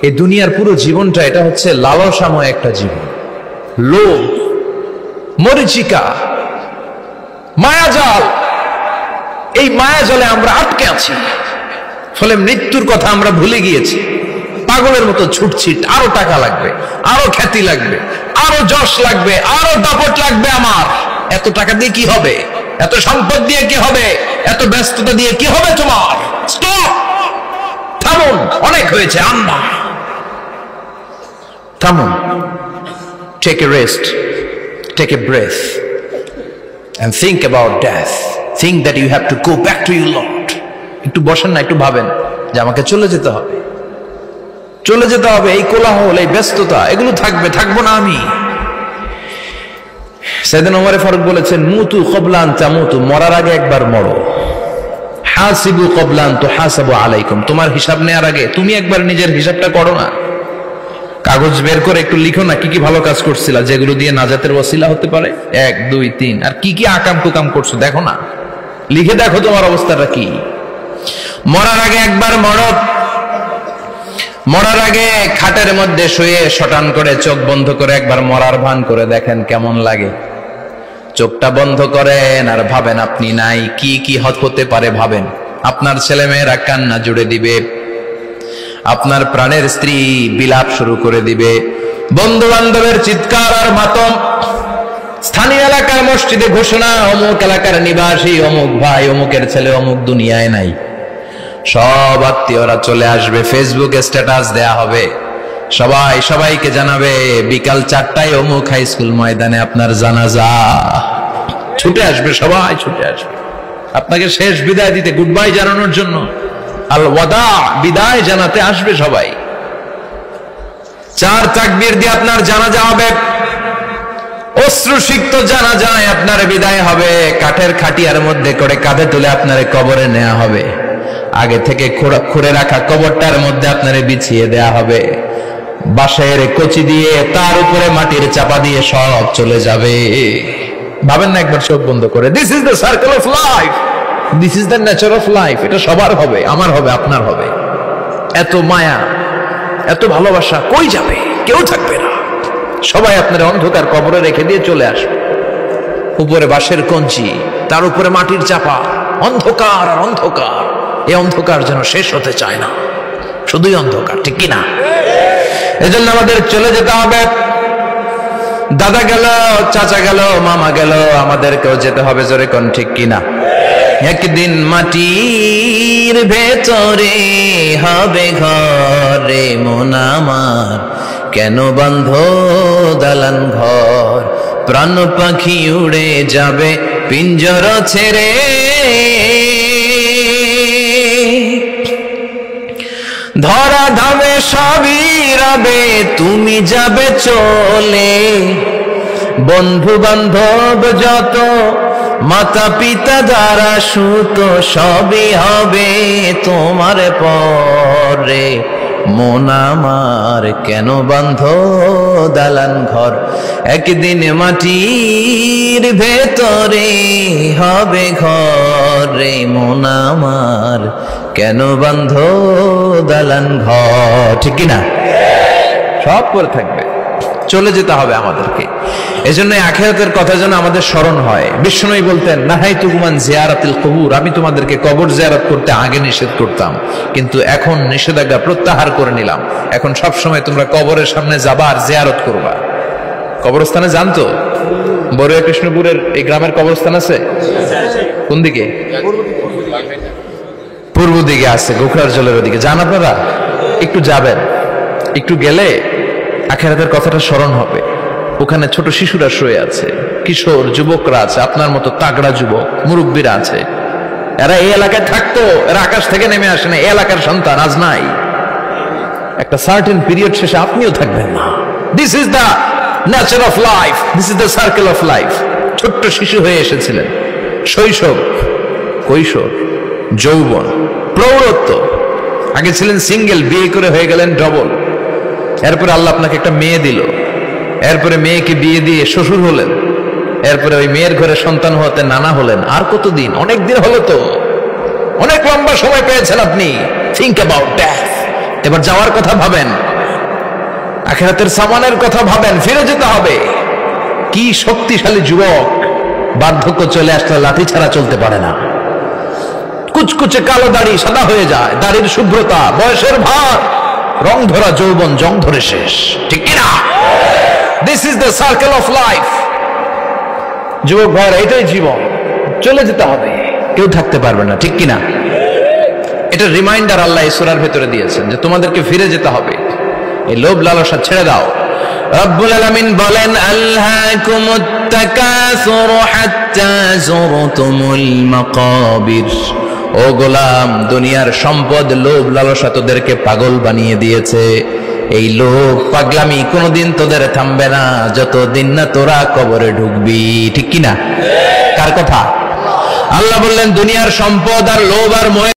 এই দুনিয়ার পুরো জীবনটা এটা হচ্ছে লালসাময় একটা জীবন, লোভ, মরিচিকা, মায়াজাল। এই মায়াজালে আমরা আটকে আছি, ফলে মৃত্যুর কথা আমরা ভুলে গিয়েছি। পাগলের মতো ছুটছি, আরো টাকা লাগবে, আরো খ্যাতি লাগবে, আরো যশ লাগবে, আরো দাপট লাগবে। আমার এত টাকা দিয়ে কি হবে, এত সম্পদ দিয়ে কি হবে, এত ব্যস্ততা দিয়ে কি হবে তোমার? স্টপ, থামুন, অনেক হয়েছে। আম্মা থামুন, take a rest, take a breath and think about death. Think that you have to go back to your Lord. একটু বসেন না, একটু ভাবেন যে আমাকে চলে যেতে হবে, চলে যেতে হবে। এই কোলাহল, এই ব্যস্ততা, এগুলো থাকবে, থাকবো না আমি। সাইয়েদনা ওমর ফারুক বলেছেন, মুতু ক্বাবলা আন তামুতু, মরার আগে একবার মরো। হাসিবু ক্বাবলা আন তুহাসাবু আলাইকুম, তোমার হিসাব নেওয়ার আগে তুমি একবার নিজের হিসাবটা করো না। কাগজ বের করে একটু লিখো না কি কি ভালো কাজ করছিলা, যেগুলো দিয়ে নাজাতের ওসিলা হতে পারে। 1 2 3, আর কি কি আকাম কুকাম করছো দেখো না, লিখে দেখো তোমার অবস্থাটা কি। মরার আগে একবার মরো। মরার আগে খাটের মধ্যে শুয়ে শটান করে চোখ বন্ধ করে একবার মরার ভান করে দেখেন কেমন লাগে। চোখটা বন্ধ করেন আর ভাবেন আপনি নাই, কি কি হতে পারে ভাবেন। আপনার ছেলে মেয়েরা কান্না জুড়ে দিবে, আপনার প্রাণের স্ত্রী বিলাপ শুরু করে দিবে, বন্ধু বান্ধবের চিৎকার আর মাতম, স্থানীয় এলাকার মসজিদে ঘোষণা, অমুক এলাকার নিবাসী অমুক ভাই অমুকের ছেলে অমুক দুনিয়ায় নাই। সব আত্মীয়রা চলে আসবে, ফেসবুকে স্ট্যাটাস দেয়া হবে, সবাই সবাইকে জানাবে বিকাল 4টায় অমুক হাই স্কুল ময়দানে আপনার জানাজা। ছুটে আসবে, সবাই ছুটে আসবে আপনাকে শেষ বিদায় দিতে, গুড বাই জানানোর জন্য, আল ওয়াদা, বিদায় জানাতে আসবে সবাই। 4 তাকবীর দিয়ে আপনার জানাজা হবে, অশ্রুসিক্ত জানাজায় আপনার বিদায় হবে। কাঠের খাটিয়ার মধ্যে করে কাঁধে তুলে আপনার কবরে নেওয়া হবে। আগে থেকে খুঁড়ে রাখা কবরটার মধ্যে আপনার বিছিয়ে দেয়া হবে। বাঁশের কচি দিয়ে তার উপরে মাটির চাপা দিয়ে সব চলে যাবে। ভাবেন না একবার চোখ বন্ধ করে, this is the circle of life, this is the nature of life. এটা সবার হবে, আমার হবে, আপনার হবে। এত মায়া, এত ভালোবাসা কই যাবে? কেউ থাকবে না, সবাই আপনার অন্ধকার কবরে রেখে দিয়ে চলে আসবে। উপরে বাঁশের কঞ্চি, তার উপরে মাটির চাপা, অন্ধকার আর অন্ধকার। এই অন্ধকার যেন শেষ হতে চায় না, শুধুই অন্ধকার, ঠিক কিনা? এজন্য আমাদের চলে যেতে হবে। দাদা গেল, চাচা গেল, মামা গেল, আমাদেরকেও যেতে হবে, জোরে কোন ঠিক কিনা? একদিন মাটির ভেতরে হবে ঘরে মন আমার, কেন বন্ধ দালান ঘর, প্রাণ পাখি উড়ে যাবে পিঞ্জর ছেড়ে। ধরা ধামে সবই রবে, তুমি যাবে চলে। বন্ধু বান্ধব যত, মাতা পিতা যারা সুত, সবই হবে তোমার পরে। মন আমার কেন বন্ধ দালান ঘর, একদিন মাটির ভেতরে হবে ঘরে মন আমার, কেন বন্ধ দালান ঘর, ঠিক কিনা? সব করে থাকবে, চলে যেতে হবে আমাদেরকে। এজন্য আখিরাতের কথা যেন আমাদের স্মরণ হয়। বিষ্ণুই বলতেন, নাহাইতুকুমান জিয়ারাতিল কবুর, আমি তোমাদেরকে কবর জিয়ারত করতে আগে নিষেধ করতাম, কিন্তু এখন নিষেধাজ্ঞা প্রত্যাহার করে নিলাম। এখন সব সময় তোমরা কবরের সামনে যাবা আর জিয়ারত করবা। কবরস্থানে জানতো বড়ুয়া কৃষ্ণপুরের এই গ্রামের কবরস্থান আছে কোন দিকে? পূর্ব দিকে আছে, গোখরার জলের ওদিকে। যান আপনারা, একটু যাবেন, একটু গেলে আখিরাতের কথাটা স্মরণ হবে। ওখানে ছোট শিশুরা শুয়ে আছে, কিশোর যুবকরা আছে, আপনার মতো তাগড়া যুবক, মুরব্বীরা আছে। এরা এই এলাকায় থাকতো, এরা আকাশ থেকে নেমে আসে না, এই এলাকার সন্তান আজ নাই। একটা সার্টেন পিরিয়ড শেষে আপনিও থাকবেন না। This is the nature of life, this is the circle of life. ছোট্ট শিশু হয়ে এসেছিলেন, শৈশব, কৈশোর, যৌবন, প্রৌঢ়ত্ব। আগে ছিলেন সিঙ্গেল, বিয়ে করে হয়ে গেলেন ডবল। এরপরে আল্লাহ আপনাকে একটা মেয়ে দিল, এরপরে মেয়েকে বিয়ে দিয়ে শ্বশুর হলেন, এরপরে ওই মেয়ের ঘরে সন্তান হতে নানা হলেন। আর কতদিন? অনেক দিন হলো তো, অনেক লম্বা সময় পেয়েছেন আপনি। Think about death. এবার যাওয়ার কথা ভাবেন। আখিরাতের সামানের কথা ভাবেন, ফিরে যেতে হবে। কি শক্তিশালী যুবক, বার্ধক্য চলে আসলে লাঠি ছাড়া চলতে পারে না। কুচকুচে কালো দাড়ি সাদা হয়ে যায়, দাড়ির শুভ্রতা, বয়সের ভার, রং ধরা যৌবন জং ধরে শেষ, ঠিক কিনা? This is the circle of life. যুবক ভাইরা, এটাই জীবন, চলে যেতে হবে, কেউ থাকতে পারবে না, ঠিক কিনা? এটা রিমাইন্ডার আল্লাহ এই সূরার ভেতরে দিয়েছেন যে তোমাদেরকে ফিরে যেতে হবে, এই লোভ লালসা ছেড়ে দাও। রব্বুল আলামিন বলেন, আলহাকুমুত তাকাসুর হাত্তা যুরতুমুল মাকাবির। ও গোলাম, দুনিয়ার সম্পদ, লোভ লালসা তোদেরকে পাগল বানিয়ে দিয়েছে। এই লোভ পাগলামি কোনোদিন তোদের থামবে না যতদিন না তোরা কবরে ঢুকবি, ঠিক কিনা? কার কথা? আল্লাহ বললেন, দুনিয়ার সম্পদ আর লোভ আর মোহে